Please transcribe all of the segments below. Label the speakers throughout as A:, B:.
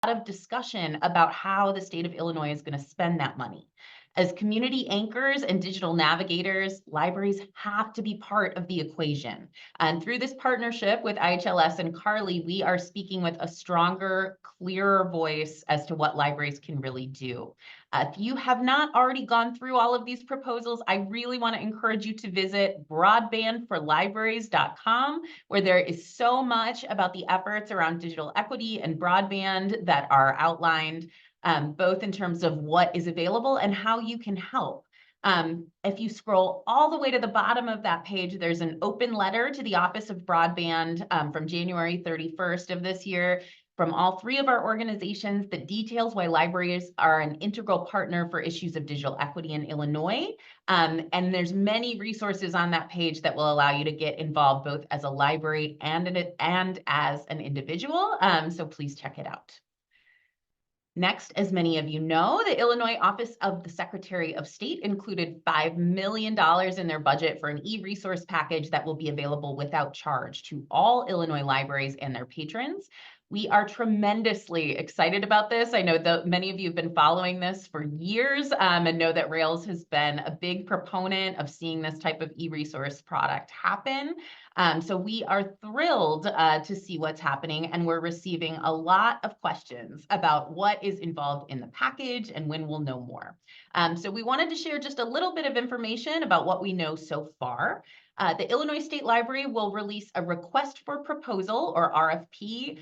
A: of discussion about how the state of Illinois is going to spend that money. As community anchors and digital navigators, libraries have to be part of the equation. And through this partnership with IHLS and Carly, we are speaking with a stronger, clearer voice as to what libraries can really do. If you have not already gone through all of these proposals, I really want to encourage you to visit broadbandforlibraries.com, where there is so much about the efforts around digital equity and broadband that are outlined, both in terms of what is available and how you can help. If you scroll all the way to the bottom of that page, there's an open letter to the Office of Broadband from January 31st of this year from all three of our organizations that details why libraries are an integral partner for issues of digital equity in Illinois. And there's many resources on that page that will allow you to get involved both as a library and as an individual. So please check it out. Next, as many of you know, the Illinois Office of the Secretary of State included $5 million in their budget for an e-resource package that will be available without charge to all Illinois libraries and their patrons. We are tremendously excited about this. I know that many of you have been following this for years and know that Rails has been a big proponent of seeing this type of e-resource product happen. So we are thrilled to see what's happening, and we're receiving a lot of questions about what is involved in the package and when we'll know more. So we wanted to share just a little bit of information about what we know so far. The Illinois State Library will release a request for proposal, or RFP,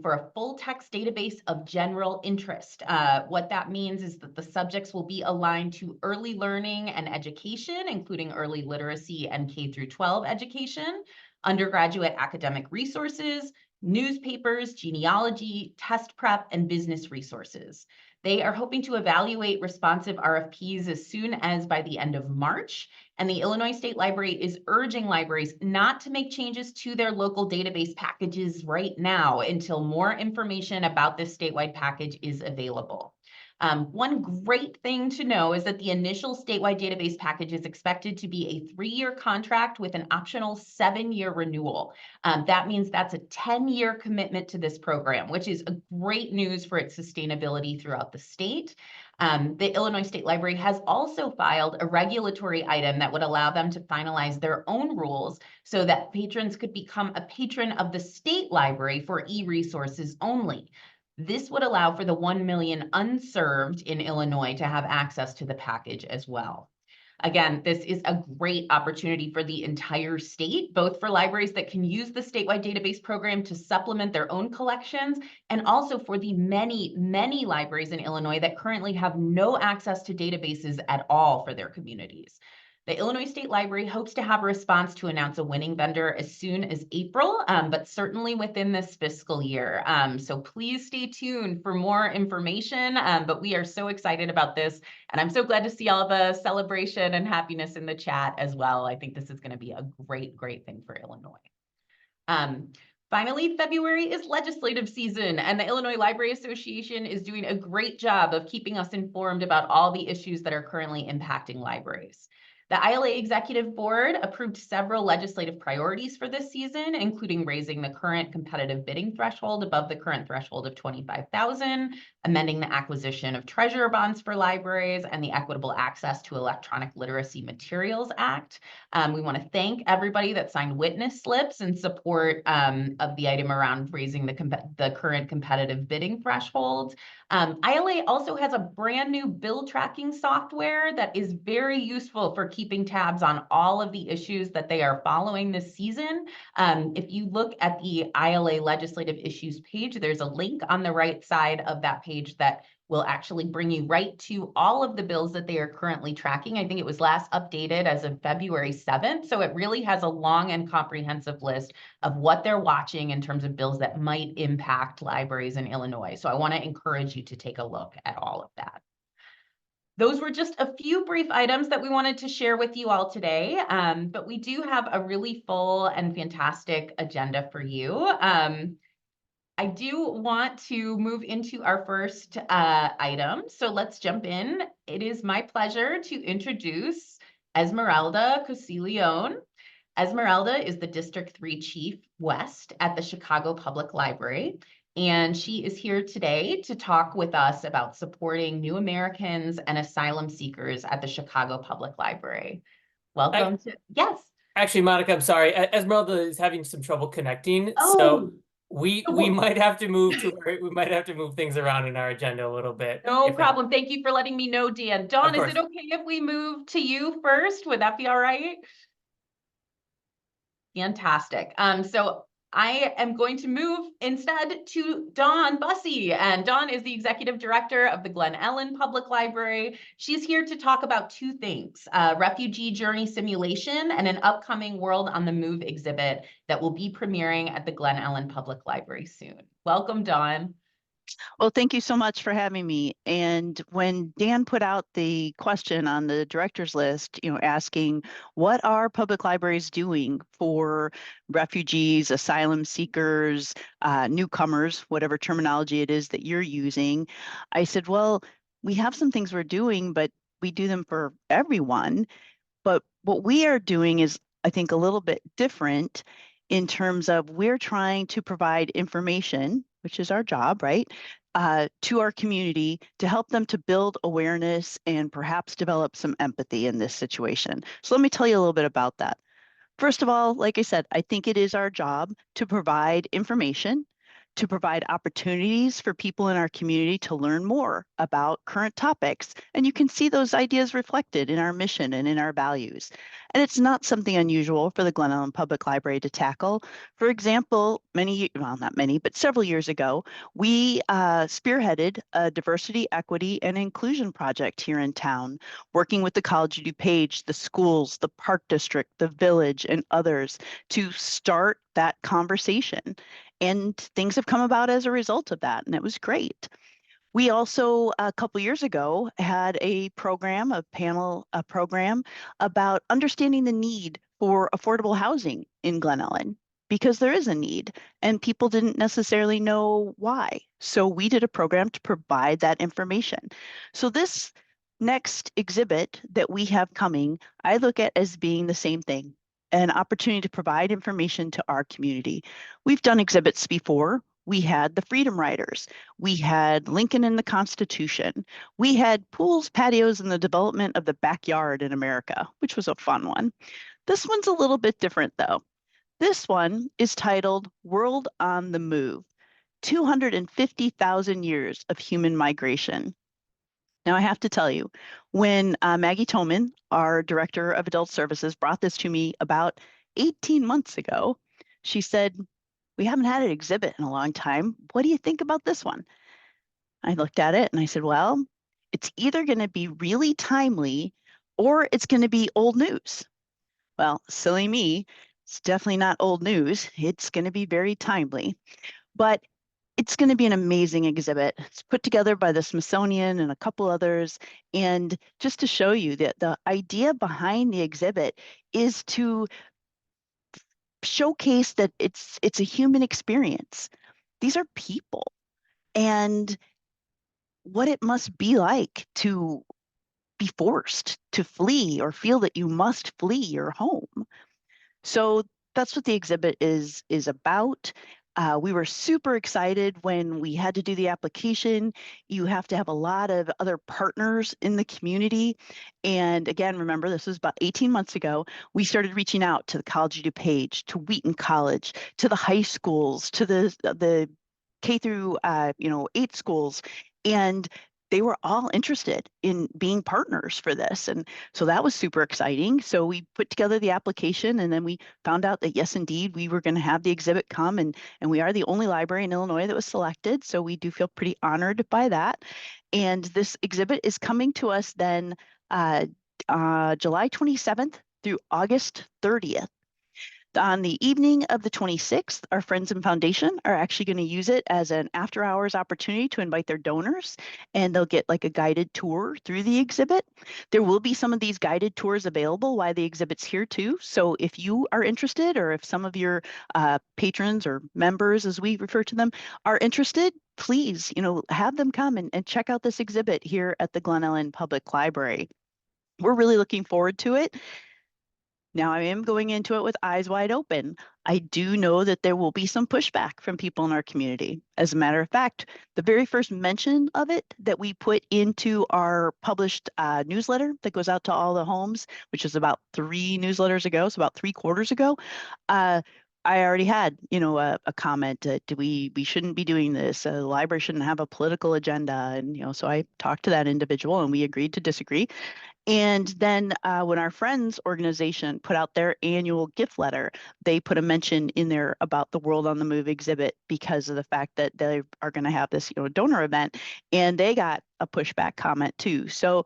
A: for a full text database of general interest. What that means is that the subjects will be aligned to early learning and education, including early literacy and K through 12 education, undergraduate academic resources, newspapers, genealogy, test prep, and business resources. They are hoping to evaluate responsive RFPs as soon as by the end of March. And the Illinois State Library is urging libraries not to make changes to their local database packages right now until more information about this statewide package is available. One great thing to know is that the initial statewide database package is expected to be a 3-year contract with an optional 7-year renewal. That means that's a 10-year commitment to this program, which is a great news for its sustainability throughout the state. The Illinois State Library has also filed a regulatory item that would allow them to finalize their own rules so that patrons could become a patron of the state library for e-resources only. This would allow for the 1 million unserved in Illinois to have access to the package as well. Again, this is a great opportunity for the entire state, both for libraries that can use the statewide database program to supplement their own collections, and also for the many, many libraries in Illinois that currently have no access to databases at all for their communities. The Illinois State Library hopes to have a response to announce a winning vendor as soon as April, but certainly within this fiscal year. So please stay tuned for more information, but we are so excited about this, and I'm so glad to see all the celebration and happiness in the chat as well. I think this is going to be a great, great thing for Illinois. Finally, February is legislative season, and the Illinois Library Association is doing a great job of keeping us informed about all the issues that are currently impacting libraries. The ILA Executive Board approved several legislative priorities for this season, including raising the current competitive bidding threshold above the current threshold of $25,000, amending the acquisition of treasurer bonds for libraries, and the Equitable Access to Electronic Literacy Materials Act. We want to thank everybody that signed witness slips in support of the item around raising the current competitive bidding threshold. ILA also has a brand new bill tracking software that is very useful for keeping tabs on all of the issues that they are following this season. If you look at the ILA legislative issues page, there's a link on the right side of that page that will actually bring you right to all of the bills that they are currently tracking. I think it was last updated as of February 7th. So it really has a long and comprehensive list of what they're watching in terms of bills that might impact libraries in Illinois. So I want to encourage you to take a look at all of that. Those were just a few brief items that we wanted to share with you all today, but we do have a really full and fantastic agenda for you. I do want to move into our first item, so let's jump in. It is my pleasure to introduce Esmeralda Cosilione. Esmeralda is the District 3 Chief West at the Chicago Public Library. and she is here today to talk with us about supporting new Americans and asylum seekers at the Chicago Public Library. Welcome to, yes.
B: Actually, Monica, I'm sorry. Esmeralda is having some trouble connecting, so
A: Oh,
B: we might have to move things around in our agenda a little bit.
A: no
B: If that,
A: problem. Thank you for letting me know, Dan. Dawn,
B: of
A: is it
B: course.
A: okay if we move to you first? Would that be all right? Fantastic. So I am going to move instead to Dawn Bussey, and Dawn is the executive director of the Glen Ellen Public Library. She's here to talk about two things, refugee journey simulation and an upcoming World on the Move exhibit that will be premiering at the Glen Ellen Public Library soon. Welcome, Dawn.
C: Well, thank you so much for having me. And when Dan put out the question on the director's list, asking what are public libraries doing for refugees, asylum seekers, newcomers, whatever terminology it is that you're using, I said, well, we have some things we're doing, but we do them for everyone. But what we are doing is, I think, a little bit different in terms of we're trying to provide information, which is our job, right, to our community to help them to build awareness and perhaps develop some empathy in this situation. So let me tell you a little bit about that. First of all, like I said, I think it is our job to provide information, to provide opportunities for people in our community to learn more about current topics. And you can see those ideas reflected in our mission and in our values. And it's not something unusual for the Glen Ellen Public Library to tackle. For example, not many, but several years ago, we spearheaded a diversity, equity, and inclusion project here in town, working with the College of DuPage, the schools, the Park District, the Village, and others to start that conversation. And things have come about as a result of that, and it was great. We also, a couple years ago, had a program, a program about understanding the need for affordable housing in Glen Ellen, because there is a need and people didn't necessarily know why. So we did a program to provide that information. So this next exhibit that we have coming, I look at as being the same thing, an opportunity to provide information to our community. We've done exhibits before. We had the Freedom Riders. We had Lincoln and the Constitution. We had pools, patios, and the development of the backyard in America, which was a fun one. This one's a little bit different, though. This one is titled World on the Move, 250,000 Years of Human Migration. Now, I have to tell you, when Maggie Toman, our Director of Adult Services, brought this to me about 18 months ago, she said, we haven't had an exhibit in a long time. What do you think about this one? I looked at it and I said, well, it's either going to be really timely or it's going to be old news. Well, silly me, it's definitely not old news. It's going to be very timely, but it's going to be an amazing exhibit. It's put together by the Smithsonian and a couple others. And just to show you that the idea behind the exhibit is to showcase that it's a human experience. These are people, and what it must be like to be forced to flee or feel that you must flee your home. So that's what the exhibit is about. We were super excited when we had to do the application. You have to have a lot of other partners in the community. And again, remember, this was about 18 months ago. We started reaching out to the College of DuPage, to Wheaton College, to the high schools, to the K through 8 schools. And they were all interested in being partners for this. And so that was super exciting. So we put together the application and then we found out that yes, indeed, we were going to have the exhibit come, and we are the only library in Illinois that was selected. So we do feel pretty honored by that. And this exhibit is coming to us then July 27th through August 30th. On the evening of the 26th, our friends and foundation are actually going to use it as an after hours opportunity to invite their donors, and they'll get like a guided tour through the exhibit. There will be some of these guided tours available while the exhibit's here too. So if you are interested, or if some of your patrons or members, as we refer to them, are interested, please, have them come and check out this exhibit here at the Glen Ellen Public Library. We're really looking forward to it. Now, I am going into it with eyes wide open. I do know that there will be some pushback from people in our community. As a matter of fact, the very first mention of it that we put into our published newsletter that goes out to all the homes, which is about 3 newsletters ago, so about 3 quarters ago, I already had, a comment that we shouldn't be doing this. The library shouldn't have a political agenda, and so I talked to that individual, and we agreed to disagree. And then when our friends organization put out their annual gift letter, they put a mention in there about the World on the Move exhibit because of the fact that they are going to have this, donor event, and they got a pushback comment too. So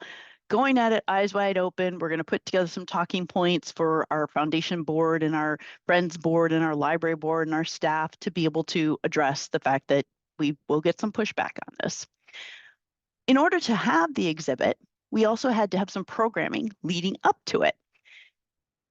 C: going at it eyes wide open, we're going to put together some talking points for our foundation board and our friends board and our library board and our staff to be able to address the fact that we will get some pushback on this. In order to have the exhibit, we also had to have some programming leading up to it.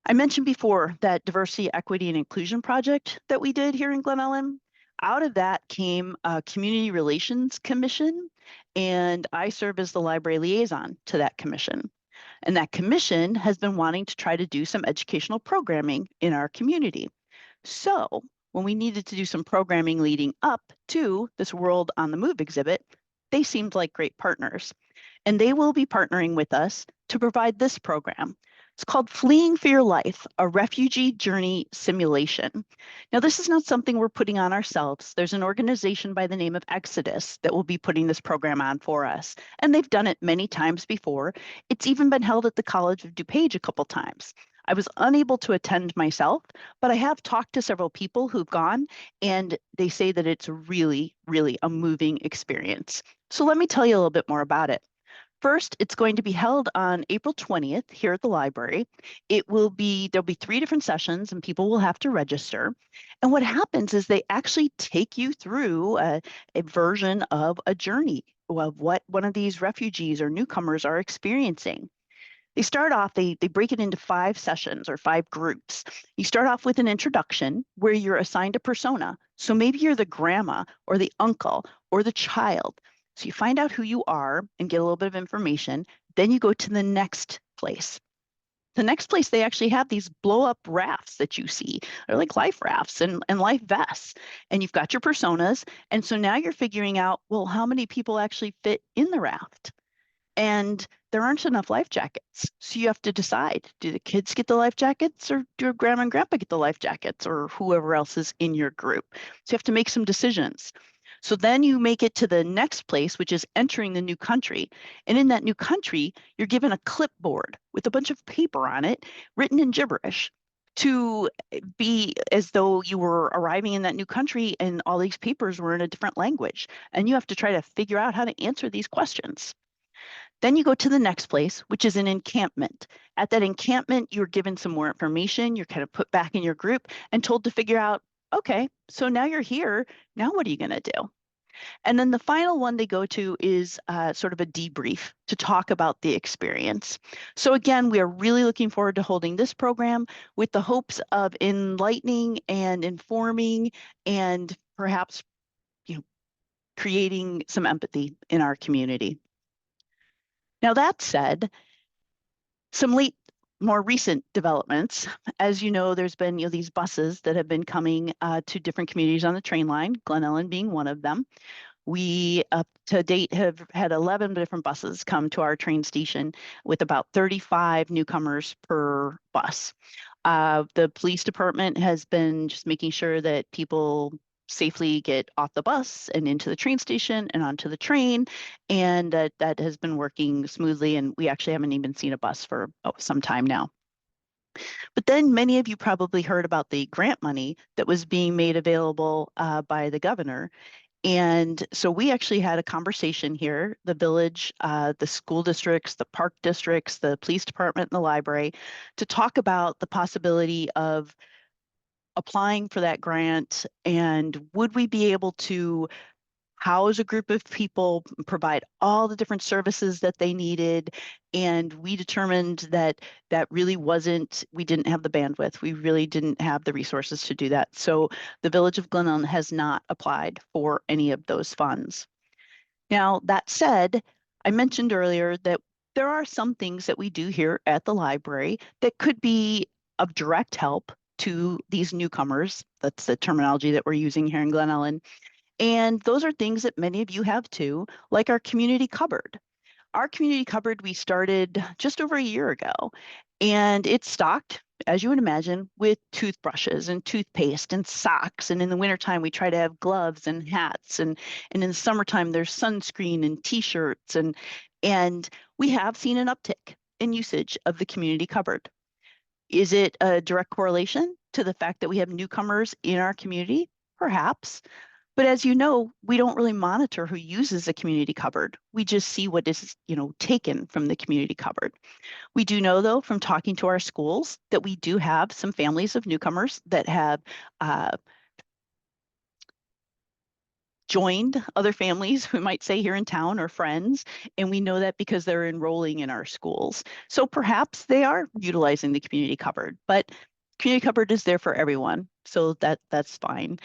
C: I mentioned before that diversity, equity, and inclusion project that we did here in Glen Ellen. Out of that came a community relations commission, and I serve as the library liaison to that commission. And that commission has been wanting to try to do some educational programming in our community. So when we needed to do some programming leading up to this World on the Move exhibit, they seemed like great partners. And they will be partnering with us to provide this program. It's called Fleeing for Your Life, a Refugee Journey Simulation. Now, this is not something we're putting on ourselves. There's an organization by the name of Exodus that will be putting this program on for us. And they've done it many times before. It's even been held at the College of DuPage a couple times. I was unable to attend myself, but I have talked to several people who've gone, and they say that it's really, really a moving experience. So let me tell you a little bit more about it. First, it's going to be held on April 20th here at the library. There'll be 3 different sessions and people will have to register. And what happens is they actually take you through a version of a journey of what one of these refugees or newcomers are experiencing. They start off, they break it into 5 sessions or 5 groups. You start off with an introduction where you're assigned a persona. So maybe you're the grandma or the uncle or the child. So you find out who you are and get a little bit of information. Then you go to the next place. The next place, they actually have these blow up rafts that you see. They're like life rafts and life vests. And you've got your personas. And so now you're figuring out, well, how many people actually fit in the raft? And there aren't enough life jackets. So you have to decide, do the kids get the life jackets or do grandma and grandpa get the life jackets or whoever else is in your group? So you have to make some decisions. So then you make it to the next place, which is entering the new country. And in that new country, you're given a clipboard with a bunch of paper on it written in gibberish to be as though you were arriving in that new country and all these papers were in a different language. And you have to try to figure out how to answer these questions. Then you go to the next place, which is an encampment. At that encampment, you're given some more information. You're kind of put back in your group and told to figure out, okay, so now you're here. Now what are you going to do? And then the final one they go to is sort of a debrief to talk about the experience. So again, we are really looking forward to holding this program with the hopes of enlightening and informing and perhaps, creating some empathy in our community. Now, that said, some more recent developments. As you know, there's been these buses that have been coming to different communities on the train line, Glen Ellen being one of them. We, up to date, have had 11 different buses come to our train station with about 35 newcomers per bus. The police department has been just making sure that people safely get off the bus and into the train station and onto the train. And that has been working smoothly. And we actually haven't even seen a bus for some time now. But then many of you probably heard about the grant money that was being made available by the governor. And so we actually had a conversation here, the village, the school districts, the park districts, the police department, and the library, to talk about the possibility of applying for that grant and would we be able to house a group of people, provide all the different services that they needed. And we determined that really wasn't, we didn't have the bandwidth. We really didn't have the resources to do that. So the Village of Glen Ellen has not applied for any of those funds. Now, that said, I mentioned earlier that there are some things that we do here at the library that could be of direct help to these newcomers. That's the terminology that we're using here in Glen Ellen. And those are things that many of you have too, like our community cupboard. Our community cupboard we started just over a year ago, and it's stocked, as you would imagine, with toothbrushes and toothpaste and socks. And in the wintertime, we try to have gloves and hats. And in the summertime, there's sunscreen and t-shirts. And we have seen an uptick in usage of the community cupboard. Is it a direct correlation to the fact that we have newcomers in our community? Perhaps. But as you know, we don't really monitor who uses a community cupboard. We just see what is, taken from the community cupboard. We do know, though, from talking to our schools, that we do have some families of newcomers that have joined other families, we might say, here in town, or friends, and we know that because they're enrolling in our schools. So perhaps they are utilizing the community cupboard, but community cupboard is there for everyone, so that's fine.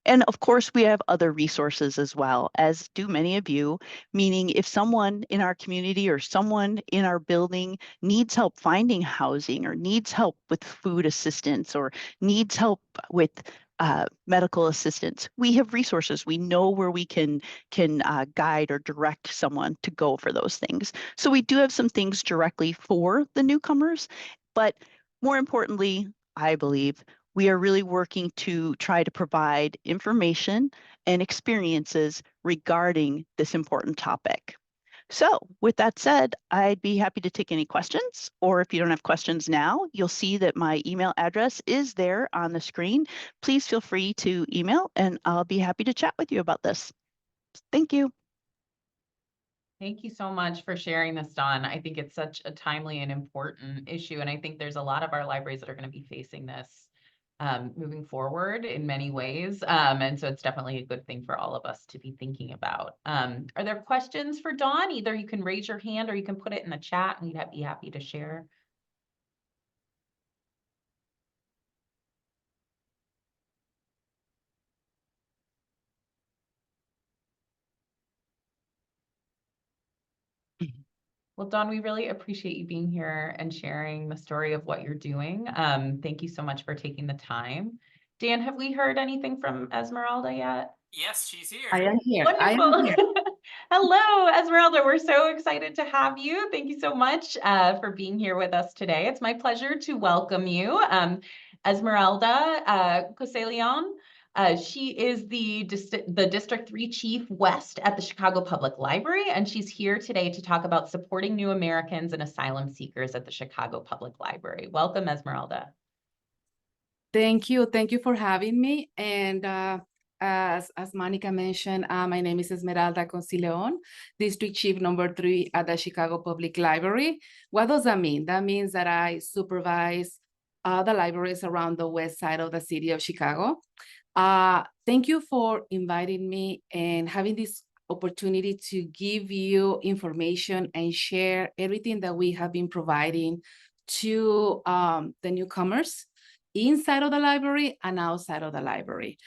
C: And of course, we have other resources as well, as do many of you, meaning if someone in our community or someone in our building needs help finding housing, or needs help with food assistance, or needs help with medical assistance, we have resources. We know where we can guide or direct someone to go for those things. So we do have some things directly for the newcomers, but more importantly, I believe, we are really working to try to provide information and experiences regarding this important topic. So with that said, I'd be happy to take any questions, or if you don't have questions now, you'll see that my email address is there on the screen. Please feel free to email and I'll be happy to chat with you about this. Thank you.
A: Thank you so much for sharing this, Dawn. I think it's such a timely and important issue, and I think there's a lot of our libraries that are going to be facing this moving forward in many ways. And so it's definitely a good thing for all of us to be thinking about. Are there questions for Dawn? Either you can raise your hand or you can put it in the chat and we'd be happy to share. Well, Dawn, we really appreciate you being here and sharing the story of what you're doing. Thank you so much for taking the time. Dan, have we heard anything from Esmeralda yet?
B: Yes, she's here.
D: I am here.
A: Wonderful. Hello, Esmeralda. We're so excited to have you. Thank you so much for being here with us today. It's my pleasure to welcome you. Esmeralda Coselion. She is the District 3 Chief West at the Chicago Public Library, and she's here today to talk about supporting new Americans and asylum seekers at the Chicago Public Library. Welcome, Esmeralda.
D: Thank you. Thank you for having me. And as Monica mentioned, my name is Esmeralda Concilion, District Chief number 3 at the Chicago Public Library. What does that mean? That means that I supervise the libraries around the west side of the city of Chicago. Thank you for inviting me and having this opportunity to give you information and share everything that we have been providing to the newcomers inside of the library and outside of the library.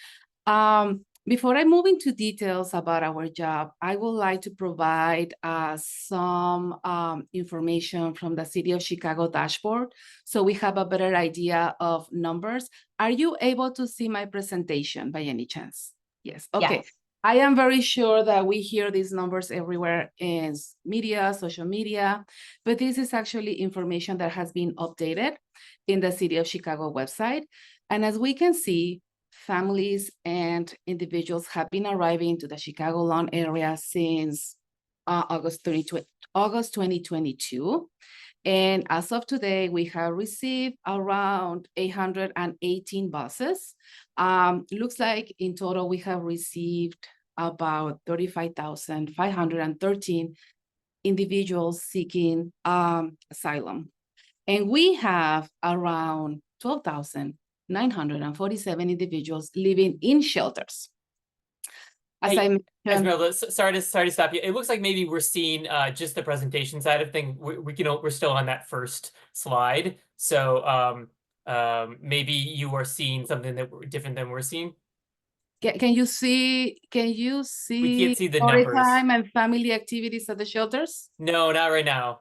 D: Before I move into details about our job, I would like to provide some information from the City of Chicago dashboard so we have a better idea of numbers. Are you able to see my presentation by any chance? Yes. Okay. Yes. I am very sure that we hear these numbers everywhere in media, social media, but this is actually information that has been updated in the City of Chicago website. And as we can see, families and individuals have been arriving to the Chicagoland area since August 2022. And as of today, we have received around 818 buses. Looks like in total, we have received about 35,513 individuals seeking asylum. And we have around 12,947 individuals living in shelters. As
B: hey,
D: I mentioned,
B: Esmeralda, sorry to stop you. It looks like maybe we're seeing just the presentation side of things. We're still on that first slide, so maybe you are seeing something that different than we're seeing.
D: Can you see?
B: We can't see the
D: story
B: numbers.
D: time and family activities at the shelters?
B: No, not right now.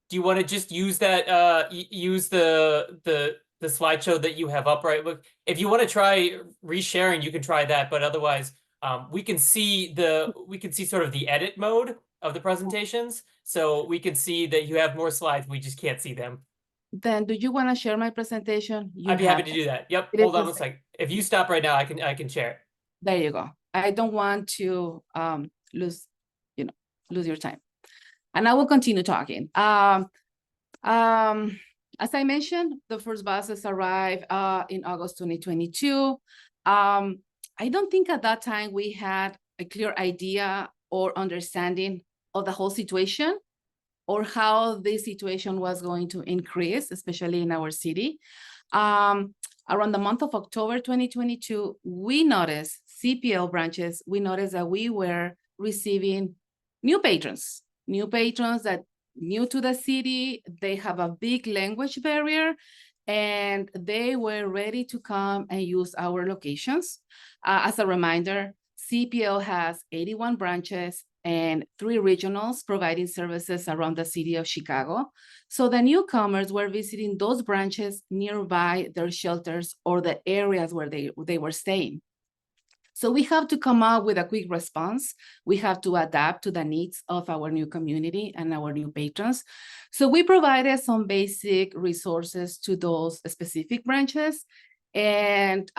B: do you want to just use that use the slideshow that you have up right? Look, if you want to try resharing, you can try that, but otherwise we can see sort of the edit mode of the presentations, so we can see that you have more slides. We just can't see them.
D: Then do you want to share my presentation?
B: I'd be happy to do that. Yep.
D: It
B: Hold
D: is
B: on
D: the
B: one second. If you stop right now, I can share it.
D: There you go. I don't want to lose your time. And I will continue talking. As I mentioned, the first buses arrived in August 2022. I don't think at that time we had a clear idea or understanding of the whole situation or how this situation was going to increase, especially in our city. Around the month of October 2022, we noticed CPL branches, we noticed that we were receiving new patrons that new to the city, they have a big language barrier, and they were ready to come and use our locations. As a reminder, CPL has 81 branches and 3 regionals providing services around the city of Chicago. So the newcomers were visiting those branches nearby their shelters or the areas where they were staying. So we have to come up with a quick response. We have to adapt to the needs of our new community and our new patrons. So we provided some basic resources to those specific branches and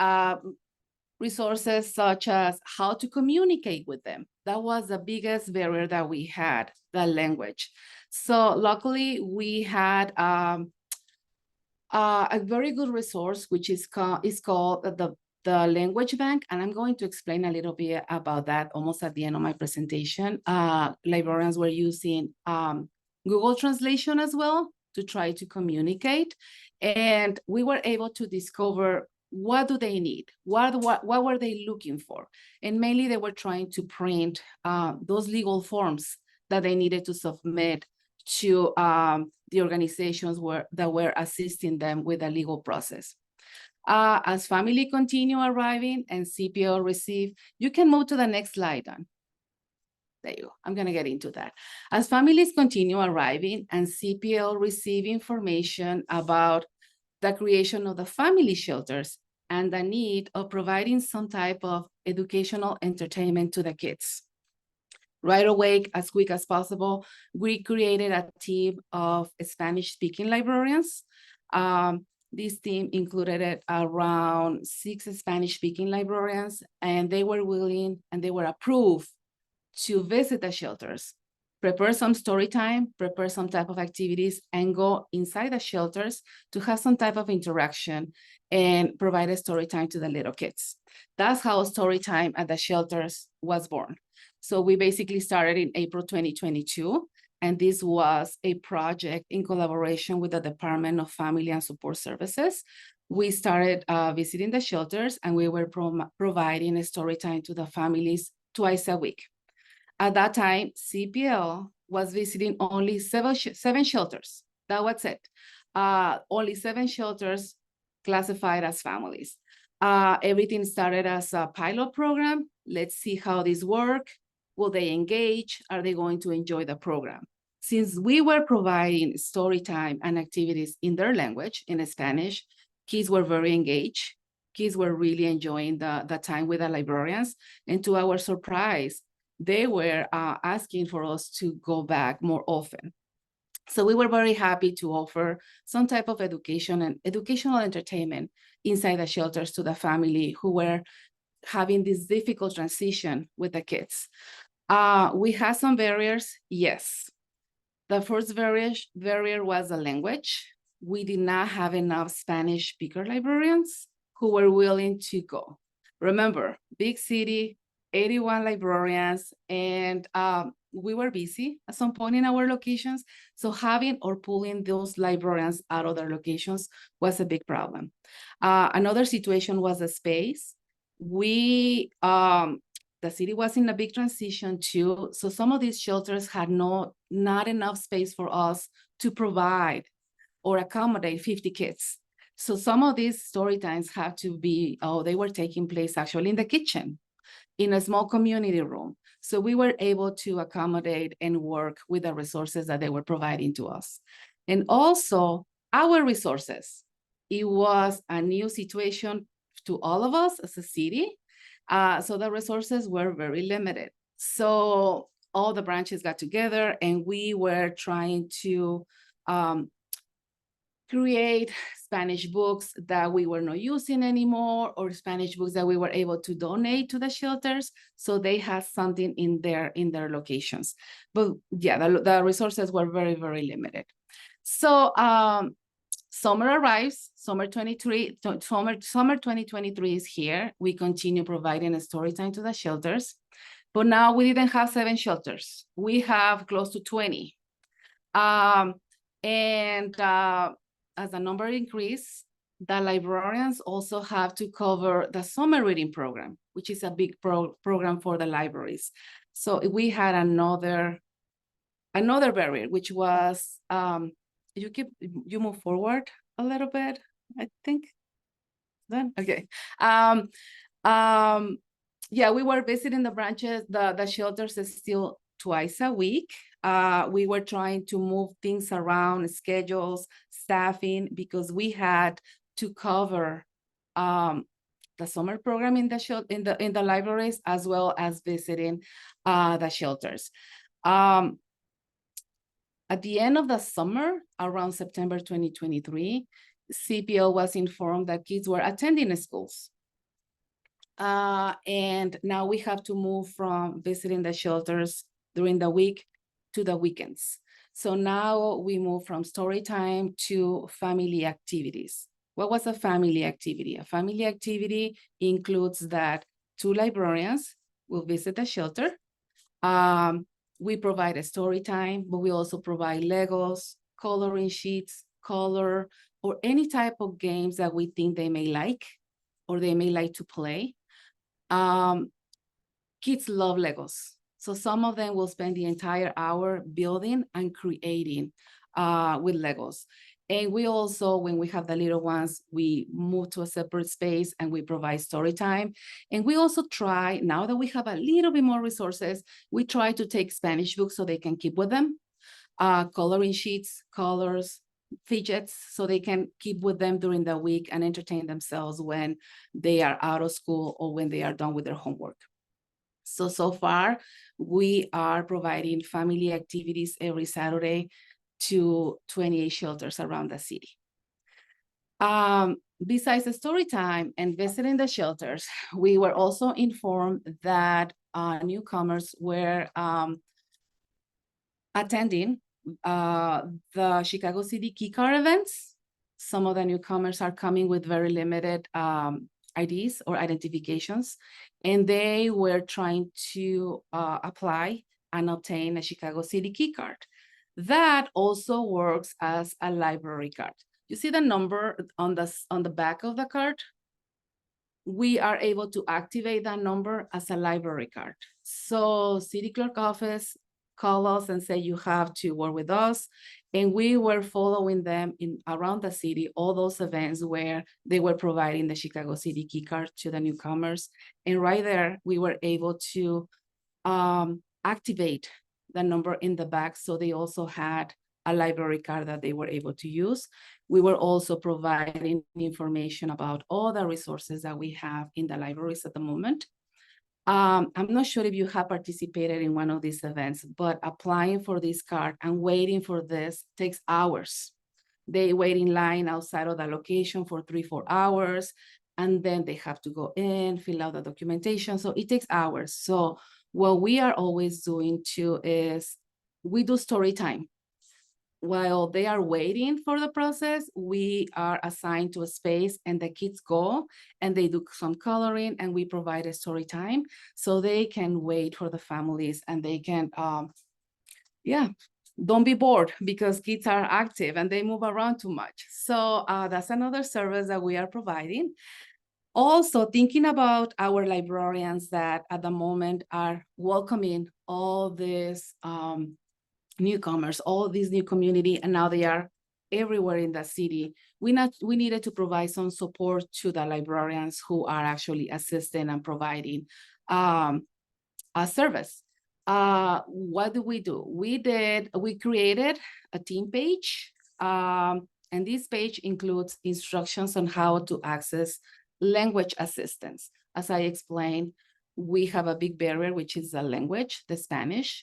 D: resources such as how to communicate with them. That was the biggest barrier that we had, the language. So luckily we had a very good resource, which is called the language bank, and I'm going to explain a little bit about that almost at the end of my presentation. Librarians were using Google Translation as well to try to communicate, and we were able to discover what do they need, what were they looking for, and mainly they were trying to print those legal forms that they needed to submit to the organizations that were assisting them with the legal process. As family continue arriving and CPL receive, you can move to the next slide, Don. There you go. I'm going to get into that. As families continue arriving and CPL receive information about the creation of the family shelters and the need of providing some type of educational entertainment to the kids. Right away, as quick as possible, we created a team of Spanish-speaking librarians. This team included around 6 Spanish-speaking librarians, and they were willing and they were approved to visit the shelters, prepare some story time, prepare some type of activities, and go inside the shelters to have some type of interaction and provide a story time to the little kids. That's how story time at the shelters was born. So we basically started in April 2022. And this was a project in collaboration with the Department of Family and Support Services. We started visiting the shelters, and we were providing a story time to the families twice a week. At that time, CPL was visiting only seven shelters. That was it. Only 7 shelters classified as families. Everything started as a pilot program. Let's see how this works. Will they engage? Are they going to enjoy the program? Since we were providing story time and activities in their language, in Spanish, kids were very engaged. Kids were really enjoying the time with the librarians. And to our surprise, they were asking for us to go back more often. So we were very happy to offer some type of education and educational entertainment inside the shelters to the family who were having this difficult transition with the kids. We had some barriers, yes. The first barrier was the language. We did not have enough Spanish speaker librarians who were willing to go. Remember, big city, 81 librarians, and we were busy at some point in our locations. So having or pulling those librarians out of their locations was a big problem. Another situation was the space. The city was in a big transition too. So some of these shelters had not enough space for us to provide or accommodate 50 kids. So some of these story times have to be, they were taking place actually in the kitchen. in a small community room. So we were able to accommodate and work with the resources that they were providing to us. And also our resources. It was a new situation to all of us as a city. So the resources were very limited. So all the branches got together and we were trying to create Spanish books that we were not using anymore, or Spanish books that we were able to donate to the shelters, so they had something in their locations. But yeah, the resources were very, very limited. So summer arrives, summer 2023 is here. We continue providing a story time to the shelters, but now we didn't have 7 shelters. We have close to 20. As the number increase, the librarians also have to cover the summer reading program, which is a big program for the libraries. So we had another barrier, which was, you move forward a little bit, I think. Then, okay. Yeah, we were visiting the branches, the shelters is still twice a week. We were trying to move things around, schedules, staffing, because we had to cover the summer program in the libraries, as well as visiting the shelters. At the end of the summer, around September 2023, CPL was informed that kids were attending schools. And now we have to move from visiting the shelters during the week to the weekends. So now we move from story time to family activities. What was a family activity? A family activity includes that 2 librarians will visit the shelter. We provide a story time, but we also provide Legos, coloring sheets, color, or any type of games that we think they may like, or they may like to play. Kids love Legos. So some of them will spend the entire hour building and creating with Legos. And we also, when we have the little ones, we move to a separate space and we provide story time. And we also try, now that we have a little bit more resources, we try to take Spanish books so they can keep with them, coloring sheets, colors, fidgets, so they can keep with them during the week and entertain themselves when they are out of school or when they are done with their homework. So far, we are providing family activities every Saturday to 28 shelters around the city. Besides the story time and visiting the shelters, we were also informed that newcomers were attending the Chicago City Key Card events. Some of the newcomers are coming with very limited IDs or identifications, and they were trying to apply and obtain a Chicago City Key Card. That also works as a library card. You see the number on the back of the card? We are able to activate that number as a library card. So city clerk office call us and say you have to work with us, and we were following them around the city, all those events where they were providing the Chicago City Key Card to the newcomers. And right there, we were able to activate the number in the back, so they also had a library card that they were able to use. We were also providing information about all the resources that we have in the libraries at the moment. I'm not sure if you have participated in one of these events, but applying for this card and waiting for this takes hours. They wait in line outside of the location for 3-4 hours, and then they have to go in, fill out the documentation. So it takes hours. So what we are always doing too is we do story time. While they are waiting for the process, we are assigned to a space and the kids go and they do some coloring and we provide a story time so they can wait for the families and they can, don't be bored, because kids are active and they move around too much. So that's another service that we are providing. Also thinking about our librarians that at the moment are welcoming all these newcomers, all this new community, and now they are everywhere in the city. We needed to provide some support to the librarians who are actually assisting and providing service. What do? We created a team page, and this page includes instructions on how to access language assistance. As I explained, we have a big barrier, which is the language, the Spanish.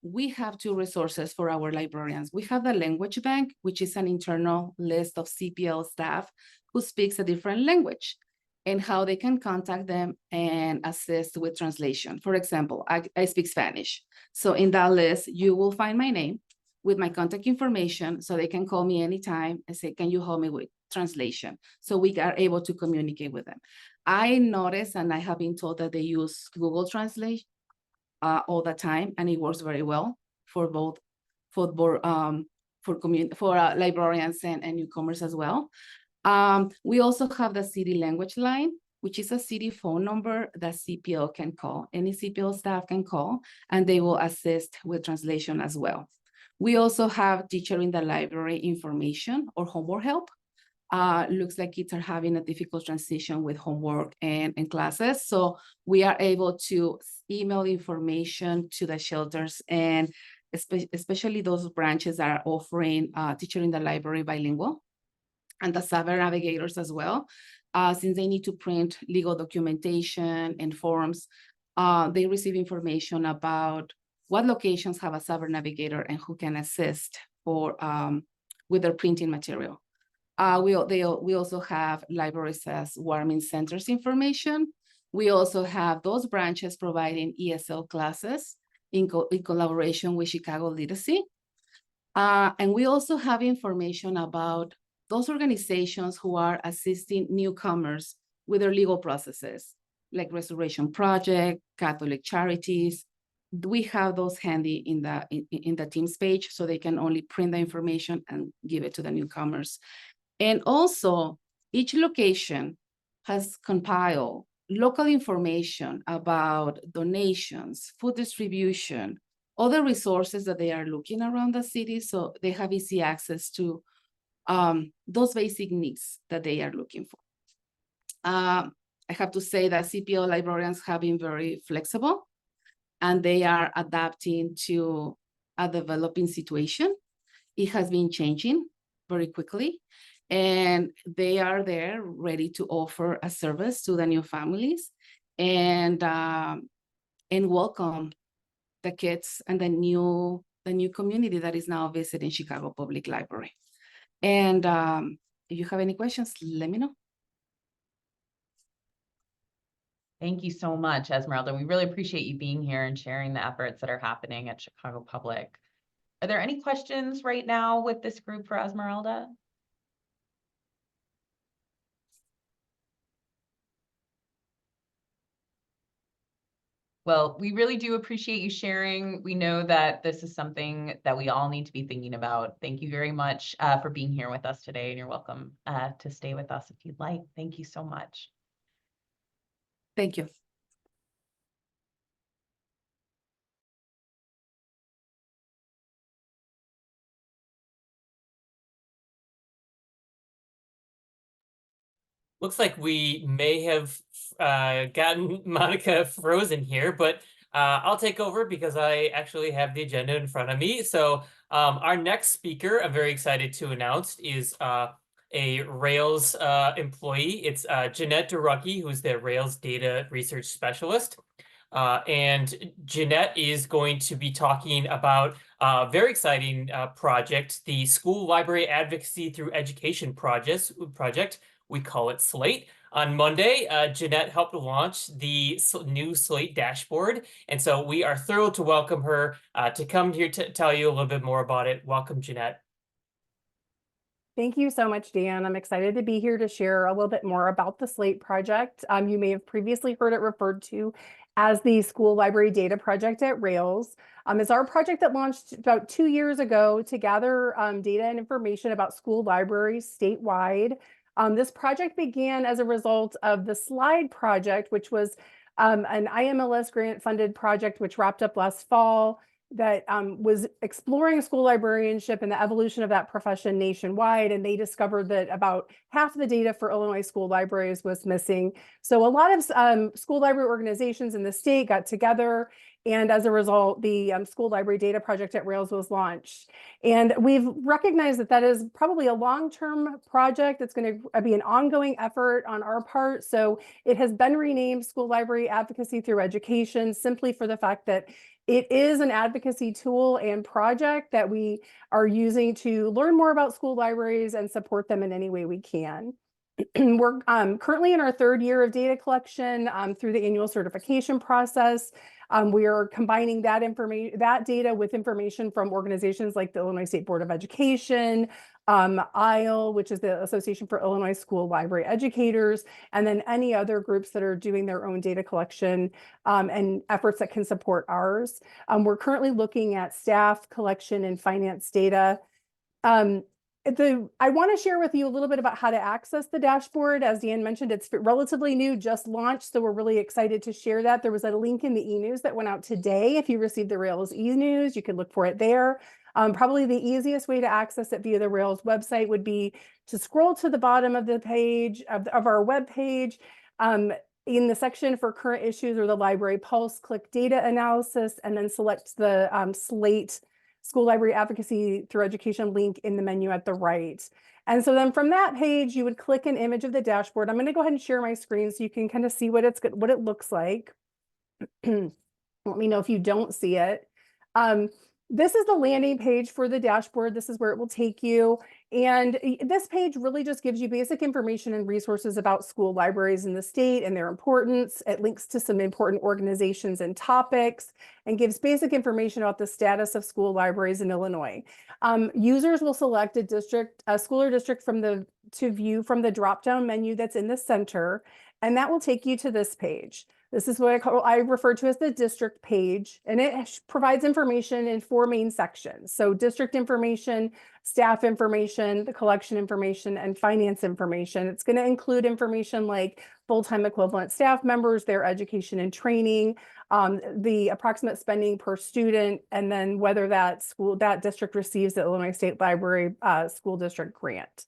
D: We have 2 resources for our librarians. We have the language bank, which is an internal list of CPL staff who speaks a different language, and how they can contact them and assist with translation. For example, I speak Spanish. So in that list, you will find my name with my contact information, so they can call me anytime and say, can you help me with translation? So we are able to communicate with them. I noticed, and I have been told that they use Google Translate all the time, and it works very well for librarians and newcomers as well. We also have the city language line, which is a city phone number that CPL can call. Any CPL staff can call, and they will assist with translation as well. We also have teacher in the library information or homework help. Looks like kids are having a difficult transition with homework and classes. So we are able to email information to the shelters, and especially those branches that are offering teacher in the library bilingual, and the cyber navigators as well. Since they need to print legal documentation and forms, they receive information about what locations have a cyber navigator and who can assist with their printing material. We also have libraries as warming centers information. We also have those branches providing ESL classes in collaboration with Chicago Literacy. And we also have information about those organizations who are assisting newcomers with their legal processes, like Restoration Project, Catholic Charities. We have those handy in the Teams page, so they can only print the information and give it to the newcomers. And also, each location has compiled local information about donations, food distribution, other resources that they are looking around the city, so they have easy access to those basic needs that they are looking for. I have to say that CPL librarians have been very flexible, and they are adapting to a developing situation. It has been changing very quickly, and they are there ready to offer a service to the new families and welcome the kids and the new community that is now visiting Chicago Public Library. And if you have any questions, let me know.
A: Thank you so much, Esmeralda. We really appreciate you being here and sharing the efforts that are happening at Chicago Public. Are there any questions right now with this group for Esmeralda? Well, we really do appreciate you sharing. We know that this is something that we all need to be thinking about. Thank you very much for being here with us today, and you're welcome to stay with us if you'd like. Thank you so much.
D: Thank you.
B: Looks like we may have gotten Monica frozen here, but I'll take over because I actually have the agenda in front of me. So our next speaker, I'm very excited to announce, is a Rails employee. It's Jeanette Durucki, who's the Rails Data Research Specialist. And Jeanette is going to be talking about a very exciting project, the School Library Advocacy Through Education project. We call it SLATE. On Monday, Jeanette helped launch the new SLATE dashboard. And so we are thrilled to welcome her to come here to tell you a little bit more about it. Welcome, Jeanette.
E: Thank you so much, Dan. I'm excited to be here to share a little bit more about the SLATE project. You may have previously heard it referred to as the School Library Data Project at Rails. It's our project that launched about 2 years ago to gather data and information about school libraries statewide. This project began as a result of the SLATE project, which was an IMLS grant funded project, which wrapped up last fall. that was exploring school librarianship and the evolution of that profession nationwide. And they discovered that about half the data for Illinois school libraries was missing. So a lot of school library organizations in the state got together. And as a result, the School Library Data Project at Rails was launched. And we've recognized that that is probably a long-term project. It's going to be an ongoing effort on our part. So it has been renamed School Library Advocacy Through Education, simply for the fact that it is an advocacy tool and project that we are using to learn more about school libraries and support them in any way we can. We're currently in our third year of data collection through the annual certification process. We are combining that data with information from organizations like the Illinois State Board of Education, ISLE, which is the Association for Illinois School Library Educators, and then any other groups that are doing their own data collection and efforts that can support ours. We're currently looking at staff collection and finance data. I want to share with you a little bit about how to access the dashboard. As Dan mentioned, it's relatively new, just launched, so we're really excited to share that. There was a link in the e-news that went out today. If you received the Rails e-news, you can look for it there. Probably the easiest way to access it via the Rails website would be to scroll to the bottom of the page of our web page. In the section for current issues or the Library Pulse, click Data Analysis, and then select the SLATE School Library Advocacy Through Education link in the menu at the right. And so then from that page, you would click an image of the dashboard. I'm going to go ahead and share my screen so you can kind of see what it looks like. Let me know if you don't see it. This is the landing page for the dashboard. This is where it will take you. And this page really just gives you basic information and resources about school libraries in the state and their importance. It links to some important organizations and topics and gives basic information about the status of school libraries in Illinois. Users will select a school or district to view from the drop-down menu that's in the center, and that will take you to this page. This is what I refer to as the district page, and it provides information in 4 main sections. So district information, staff information, the collection information, and finance information. It's going to include information like full-time equivalent staff members, their education and training, the approximate spending per student, and then whether that district receives the Illinois State Library School District grant.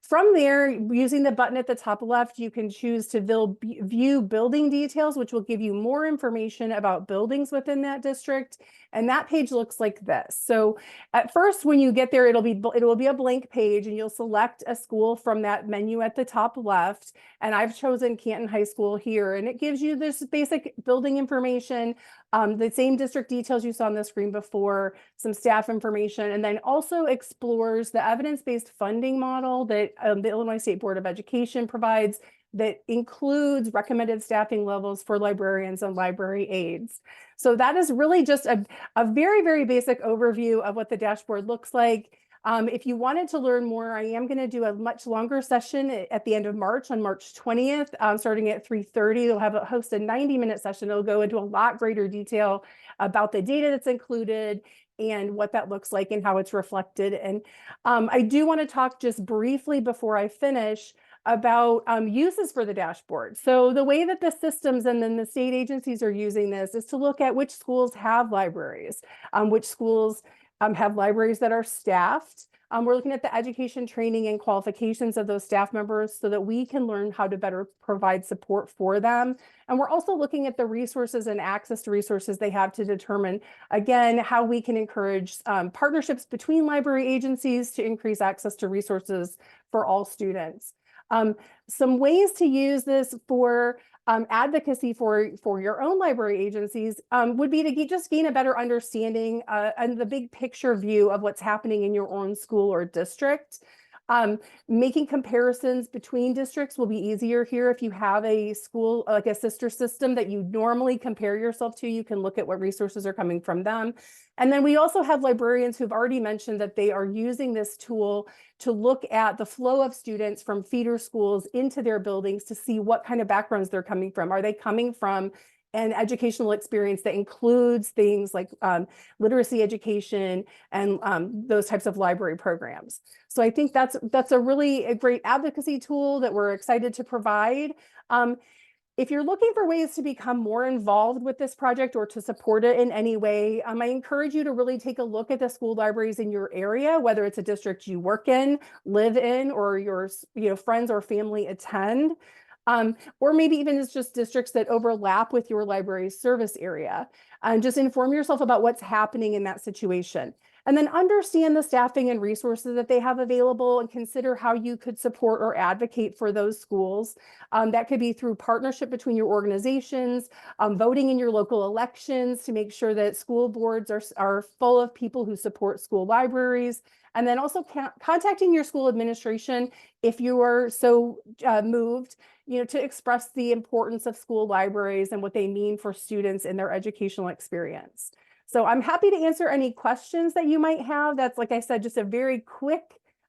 E: From there, using the button at the top left, you can choose to view building details, which will give you more information about buildings within that district. And that page looks like this. So at first, when you get there, it will be a blank page, and you'll select a school from that menu at the top left. And I've chosen Canton High School here, and it gives you this basic building information, the same district details you saw on the screen before, some staff information, and then also explores the evidence-based funding model that the Illinois State Board of Education provides that includes recommended staffing levels for librarians and library aides. So that is really just a very, very basic overview of what the dashboard looks like. If you wanted to learn more, I am going to do a much longer session at the end of March, on March 20th, starting at 3:30. They'll host a 90-minute session. It'll go into a lot greater detail about the data that's included and what that looks like and how it's reflected. And I do want to talk just briefly before I finish about uses for the dashboard. So the way that the systems and then the state agencies are using this is to look at which schools have libraries, which schools have libraries that are staffed. We're looking at the education, training, and qualifications of those staff members so that we can learn how to better provide support for them. And we're also looking at the resources and access to resources they have to determine, again, how we can encourage partnerships between library agencies to increase access to resources for all students. Some ways to use this for advocacy for your own library agencies would be to just gain a better understanding and the big picture view of what's happening in your own school or district. Making comparisons between districts will be easier here. If you have a school, like a sister system that you normally compare yourself to, you can look at what resources are coming from them. And then we also have librarians who've already mentioned that they are using this tool to look at the flow of students from feeder schools into their buildings to see what kind of backgrounds they're coming from. Are they coming from an educational experience that includes things like literacy education and those types of library programs? So I think that's a really great advocacy tool that we're excited to provide. If you're looking for ways to become more involved with this project or to support it in any way, I encourage you to really take a look at the school libraries in your area, whether it's a district you work in, live in, or your friends or family attend. Or maybe even it's just districts that overlap with your library's service area. And just inform yourself about what's happening in that situation. And then understand the staffing and resources that they have available and consider how you could support or advocate for those schools. That could be through partnership between your organizations, voting in your local elections to make sure that school boards are full of people who support school libraries. And then also contacting your school administration if you are so moved, to express the importance of school libraries and what they mean for students in their educational experience. So I'm happy to answer any questions that you might have. That's, like I said, just a very quick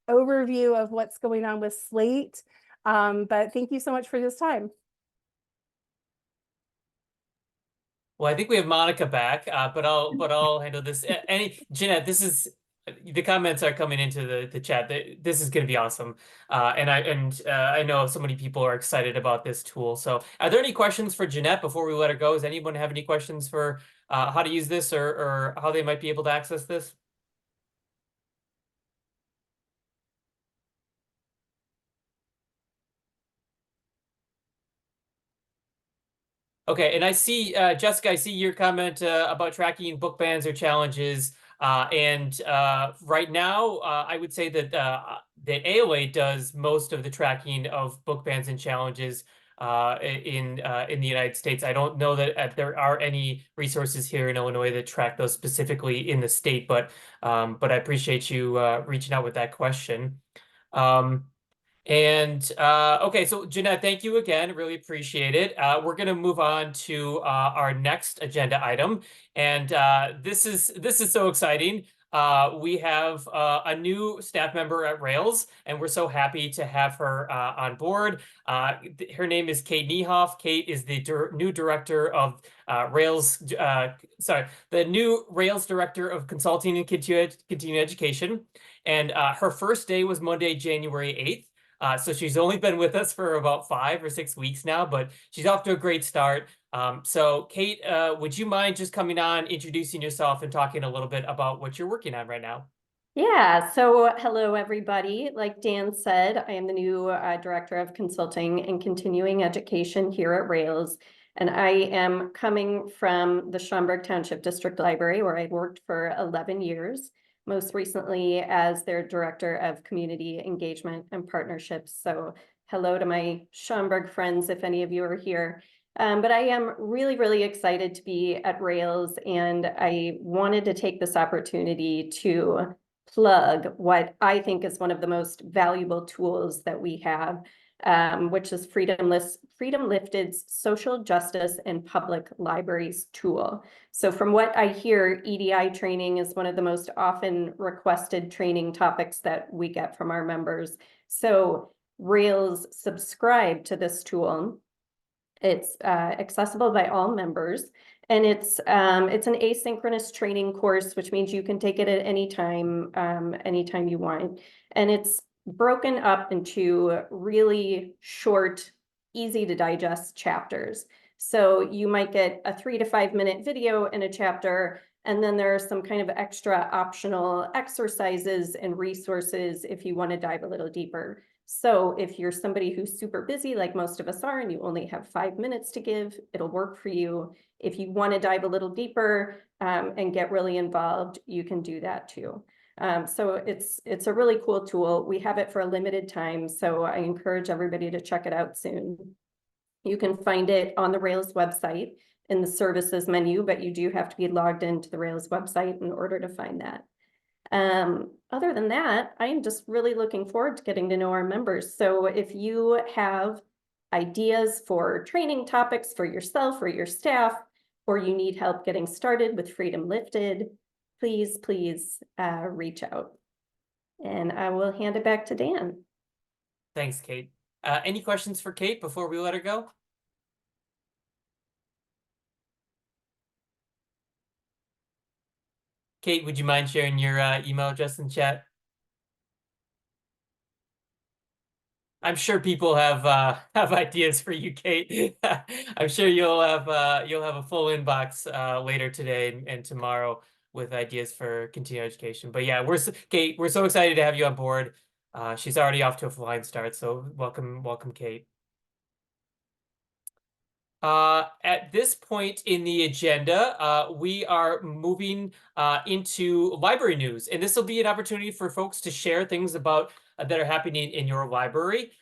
E: overview of what's going on with SLATE. But thank you so much for this time.
B: Well, I think we have Monica back, but I'll handle this. Jeanette, the comments are coming into the chat. This is going to be awesome, and I know so many people are excited about this tool. So, are there any questions for Jeanette before we let her go? Does anyone have any questions for how to use this or how they might be able to access this? Okay, and I see, Jessica, I see your comment about tracking book bans or challenges. Right now, I would say that that AOA does most of the tracking of book bans and challenges in the United States. I don't know that there are any resources here in Illinois that track those specifically in the state, but I appreciate you reaching out with that question. Okay, so Jeanette, thank you again. Really appreciate it. We're going to move on to our next agenda item, and this is so exciting. We have a new staff member at Rails, and we're so happy to have her on board. Her name is Kate Niehoff. Kate is the new director of Rails. The new Rails director of Consulting and Continuing Education, and her first day was Monday, January 8th. So she's only been with us for about 5 or 6 weeks now, but she's off to a great start. So Kate, would you mind just coming on, introducing yourself and talking a little bit about what you're working on right now?
F: Yeah, so hello, everybody. Like Dan said, I am the new Director of Consulting and Continuing Education here at Rails. And I am coming from the Schaumburg Township District Library, where I worked for 11 years. Most recently as their Director of Community Engagement and Partnerships. So hello to my Schaumburg friends, if any of you are here. But I am really, really excited to be at Rails, and I wanted to take this opportunity to plug what I think is one of the most valuable tools that we have, which is Freedom Lifted's Social Justice and Public Libraries tool. So from what I hear, EDI training is one of the most often requested training topics that we get from our members. So Rails subscribed to this tool. It's accessible by all members, and it's an asynchronous training course, which means you can take it at any time you want. And it's broken up into really short, easy to digest chapters. So you might get a 3 to 5 minute video in a chapter, and then there are some kind of extra optional exercises and resources if you want to dive a little deeper. So if you're somebody who's super busy, like most of us are, and you only have 5 minutes to give, it'll work for you. If you want to dive a little deeper and get really involved, you can do that too. So it's a really cool tool. We have it for a limited time, so I encourage everybody to check it out soon. You can find it on the Rails website in the services menu, but you do have to be logged into the Rails website in order to find that. Other than that, I am just really looking forward to getting to know our members. So if you have ideas for training topics for yourself or your staff, or you need help getting started with Freedom Lifted, please reach out. And I will hand it back to Dan.
B: Thanks, Kate. Any questions for Kate before we let her go? Kate, would you mind sharing your email address in chat? I'm sure people have ideas for you, Kate. I'm sure you'll have a full inbox later today and tomorrow with ideas for continuing education. But yeah, Kate, we're so excited to have you on board. She's already off to a flying start, so welcome, Kate. At this point in the agenda, we are moving into library news, and this will be an opportunity for folks to share things about that are happening in your library.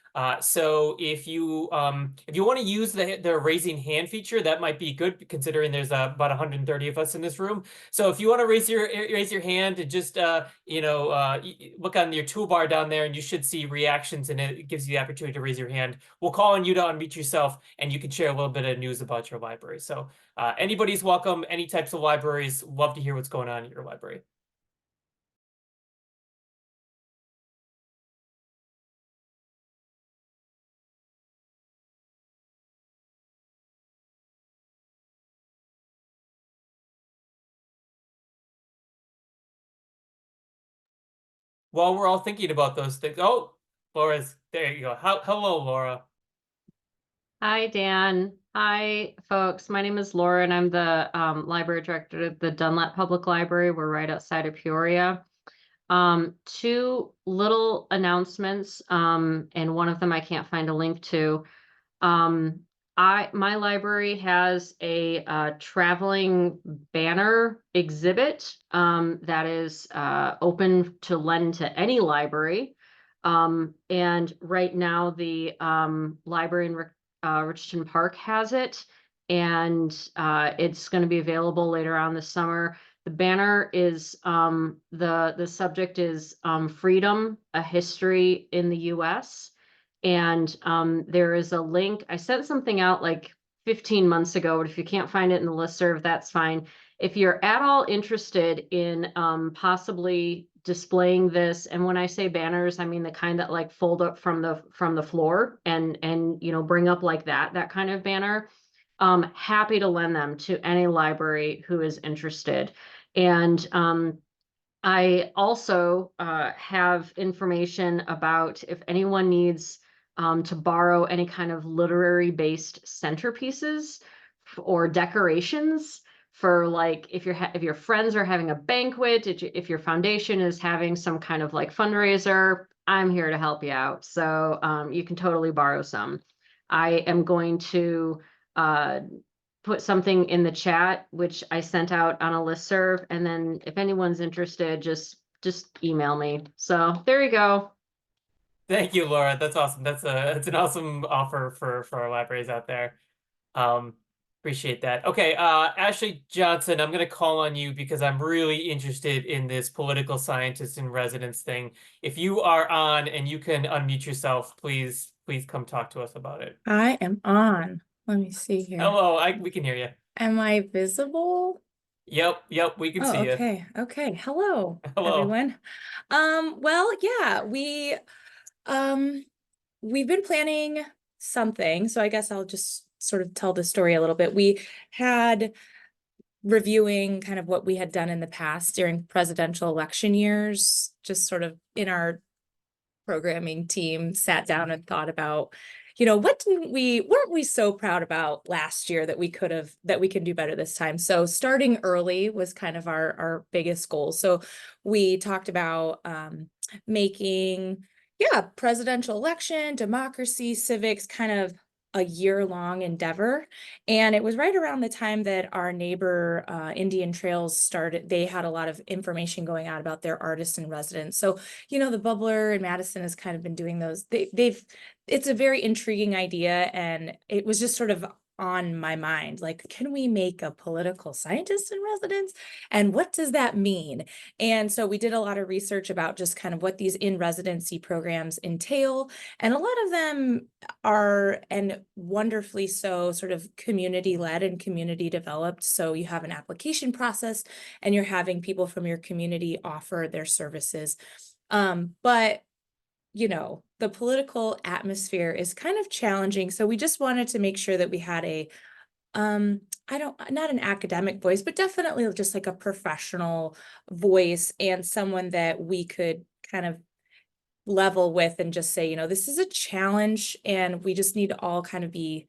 B: So if you want to use the raising hand feature, that might be good considering there's about 130 of us in this room. So if you want to raise your hand and just look on your toolbar down there, and you should see reactions, and it gives you the opportunity to raise your hand. We'll call on you to unmute yourself, and you can share a little bit of news about your library. So anybody's welcome. Any types of libraries, love to hear what's going on in your library. While we're all thinking about those things, oh, there you go. Hello, Laura.
G: Hi, Dan. Hi, folks. My name is Laura, and I'm the library director at the Dunlap Public Library. We're right outside of Peoria. Two little announcements, and one of them I can't find a link to. My library has a traveling banner exhibit that is open to lend to any library. And right now the library in Richton Park has it, and it's going to be available later on this summer. The banner is the subject is Freedom, a History in the U.S. And there is a link. I sent something out like 15 months ago, but if you can't find it in the listserv, that's fine. If you're at all interested in possibly displaying this, and when I say banners, I mean the kind that like fold up from the floor and bring up like that kind of banner. Happy to lend them to any library who is interested. And I also have information about if anyone needs to borrow any kind of literary-based centerpieces or decorations for, like, if your friends are having a banquet, if your foundation is having some kind of like fundraiser, I'm here to help you out. So you can totally borrow some. I am going to put something in the chat, which I sent out on a listserv, and then if anyone's interested, just email me. So there you go.
B: Thank you, Laura. That's awesome. That's an awesome offer for our libraries out there. Appreciate that. Okay, Ashley Johnson, I'm going to call on you because I'm really interested in this political scientist in residence thing. If you are on and you can unmute yourself, please come talk to us about it.
H: I am on. Let me see here.
B: Hello, we can hear you.
H: Am I visible?
B: Yep, we can see you.
H: Okay. Hello,
B: Hello.
H: everyone. Well, yeah, we've been planning something, so I guess I'll just sort of tell the story a little bit. We had reviewing kind of what we had done in the past during presidential election years, just sort of in our programming team sat down and thought about, what weren't we so proud about last year that we can do better this time. So starting early was kind of our biggest goal. So we talked about making, presidential election, democracy, civics, kind of a year-long endeavor. And it was right around the time that our neighbor Indian Trails started. They had a lot of information going out about their artists in residence. So, the Bubbler in Madison has kind of been doing those. It's a very intriguing idea, and it was just sort of on my mind, like, can we make a political scientist in residence? And what does that mean? And so we did a lot of research about just kind of what these in-residency programs entail. And a lot of them are, and wonderfully so, sort of community-led and community developed. So you have an application process and you're having people from your community offer their services. But the political atmosphere is kind of challenging. So we just wanted to make sure that we had not an academic voice, but definitely just like a professional voice and someone that we could kind of level with and just say, this is a challenge and we just need to all kind of be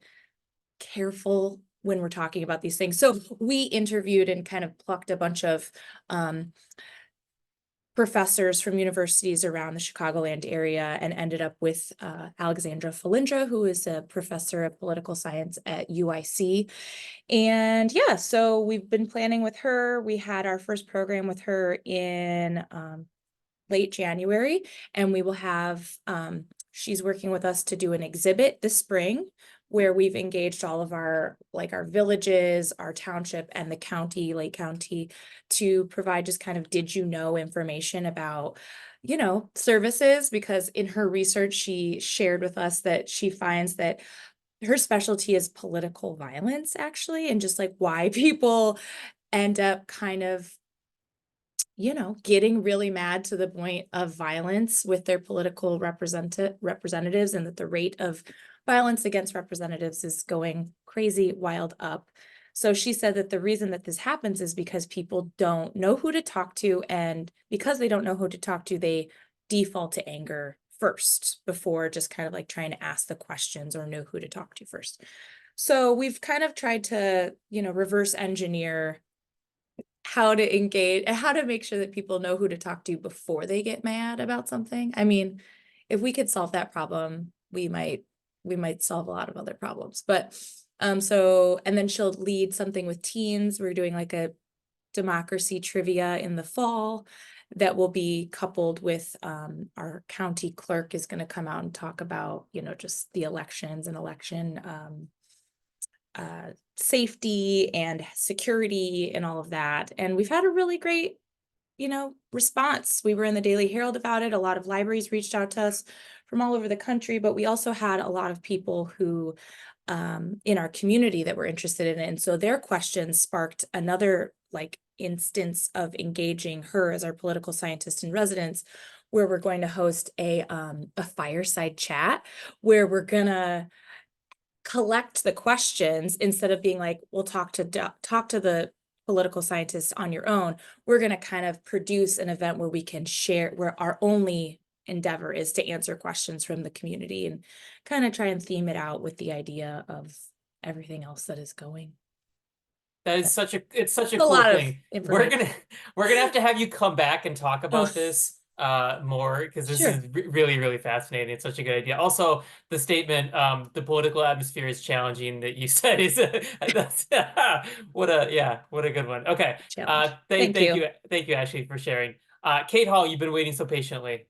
H: careful when we're talking about these things. So we interviewed and kind of plucked a bunch of professors from universities around the Chicagoland area and ended up with Alexandra Felindra, who is a professor of political science at UIC. And yeah, so we've been planning with her. We had our first program with her in late January, and we will have, she's working with us to do an exhibit this spring where we've engaged all of our villages, our township, and the county, Lake County, to provide just kind of did you know information about, services, because in her research, she shared with us that she finds that her specialty is political violence, actually, and just like why people end up kind of getting really mad to the point of violence with their political representatives, and that the rate of violence against representatives is going crazy, wild up. So she said that the reason that this happens is because people don't know who to talk to, and because they don't know who to talk to, they default to anger first before just kind of like trying to ask the questions or know who to talk to first. So we've kind of tried to, reverse engineer how to engage and how to make sure that people know who to talk to before they get mad about something. I mean, if we could solve that problem, we might solve a lot of other problems. But so, and then she'll lead something with teens. We're doing like a democracy trivia in the fall that will be coupled with our county clerk is going to come out and talk about, just the elections and election safety and security and all of that. And we've had a really great, response. We were in the Daily Herald about it. A lot of libraries reached out to us from all over the country, but we also had a lot of people who in our community that were interested in it. And so their questions sparked another instance of engaging her as our political scientist in residence, where we're going to host a fireside chat where we're gonna collect the questions instead of being like, we'll talk to the political scientists on your own. We're going to kind of produce an event where we can share, where our only endeavor is to answer questions from the community and kind of try and theme it out with the idea of everything else that is going.
B: That is it's such a
H: A
B: cool
H: lot of
B: thing.
H: information.
B: We're gonna have to have you come back and talk about
H: Oh,
B: this more, because this
H: sure.
B: is really, really fascinating. It's such a good idea. Also, the statement, the political atmosphere is challenging, that you said is that's what a good one. Okay.
H: Challenge.
B: Thank
H: you.
B: you, Ashley, for sharing. Kate Hall, you've been waiting so patiently.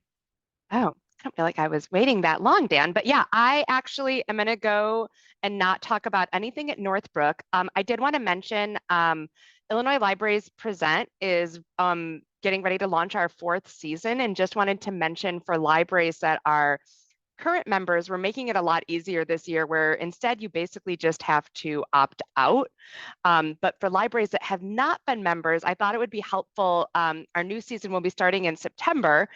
I: Oh, I don't feel like I was waiting that long, Dan, but yeah, I actually am going to go and not talk about anything at Northbrook. I did want to mention Illinois Libraries Present is getting ready to launch our 4th season, and just wanted to mention for libraries that are current members, we're making it a lot easier this year, where instead you basically just have to opt out. But for libraries that have not been members, I thought it would be helpful. Our new season will be starting in September.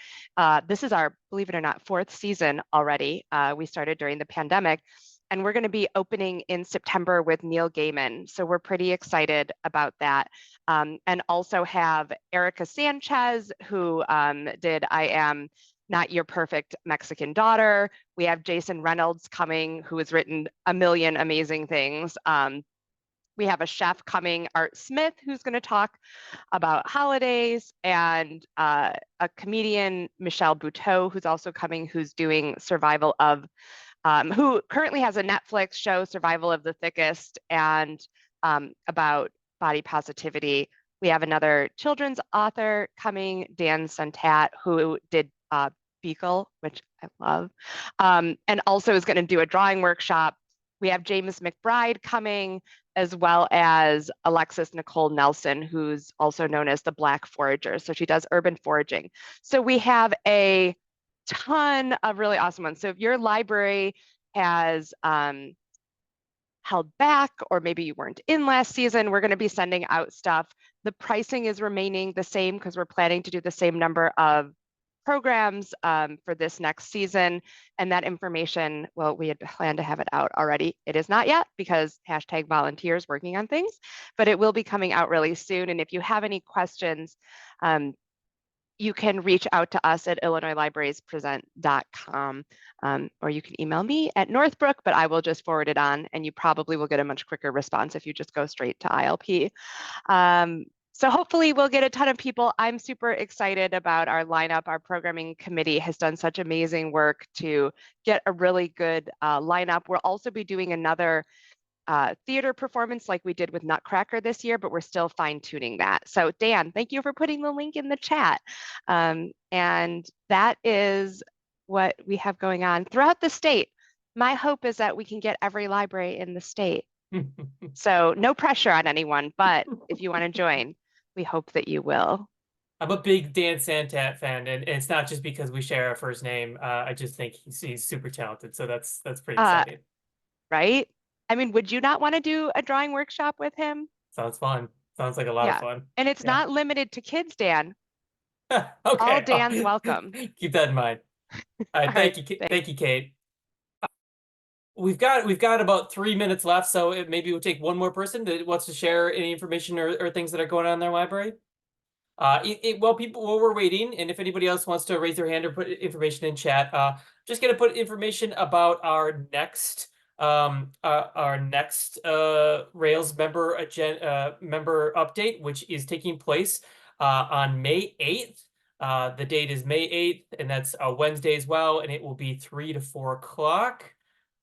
I: This is our, believe it or not, 4th season already. We started during the pandemic, and we're going to be opening in September with Neil Gaiman. So we're pretty excited about that. And also have Erica Sanchez, who did I Am Not Your Perfect Mexican Daughter. We have Jason Reynolds coming, who has written a million amazing things. We have a chef coming, Art Smith, who's going to talk about holidays, and a comedian, Michelle Buteau, who's also coming, who's doing survival of, who currently has a Netflix show, Survival of the Thickest, and about body positivity. We have another children's author coming, Dan Santat, who did Beagle, which I love, and also is going to do a drawing workshop. We have James McBride coming, as well as Alexis Nicole Nelson, who's also known as the Black Forager. So she does urban foraging. So we have a ton of really awesome ones. So if your library has held back, or maybe you weren't in last season, we're going to be sending out stuff. The pricing is remaining the same because we're planning to do the same number of programs for this next season. And that information, well, we had planned to have it out already. It is not yet, because #volunteers working on things, but it will be coming out really soon. And if you have any questions, you can reach out to us at illinoislibrariespresent.com, or you can email me at Northbrook, but I will just forward it on, and you probably will get a much quicker response if you just go straight to ILP. So hopefully we'll get a ton of people. I'm super excited about our lineup. Our programming committee has done such amazing work to get a really good lineup. We'll also be doing another theater performance like we did with Nutcracker this year, but we're still fine tuning that. So Dan, thank you for putting the link in the chat. And that is what we have going on throughout the state. My hope is that we can get every library in the state. So no pressure on anyone, but if you want to join, we hope that you will.
B: I'm a big Dan Santat fan, and it's not just because we share our first name. I just think he's super talented, so that's pretty exciting.
I: Right? I mean, would you not want to do a drawing workshop with him?
B: Sounds fun. Sounds like a lot of fun.
I: And it's not limited to kids, Dan.
B: Okay.
I: All Dan's welcome.
B: Keep that in mind. All right, thank you, Kate. We've got about 3 minutes left, so maybe we'll take one more person that wants to share any information or things that are going on in their library. While we're waiting, and if anybody else wants to raise their hand or put information in chat, just gonna put information about our next Rails member update, which is taking place on May 8th. The date is May 8th, and that's a Wednesday as well, and it will be 3 to 4 o'clock.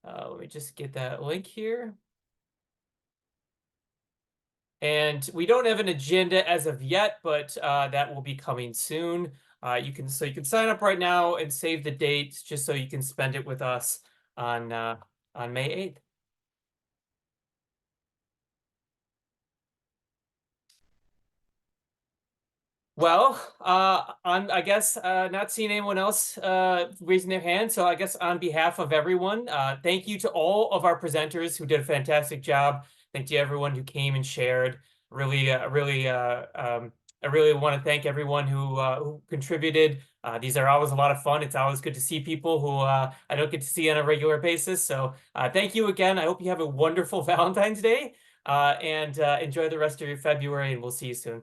B: Let me just get that link here. And we don't have an agenda as of yet, but that will be coming soon. You can sign up right now and save the date just so you can spend it with us on May 8th. Well, I guess not seeing anyone else raising their hand. So I guess on behalf of everyone, thank you to all of our presenters who did a fantastic job. Thank you to everyone who came and shared. I really want to thank everyone who contributed. These are always a lot of fun. It's always good to see people who I don't get to see on a regular basis. So thank you again. I hope you have a wonderful Valentine's Day and enjoy the rest of your February, and we'll see you soon.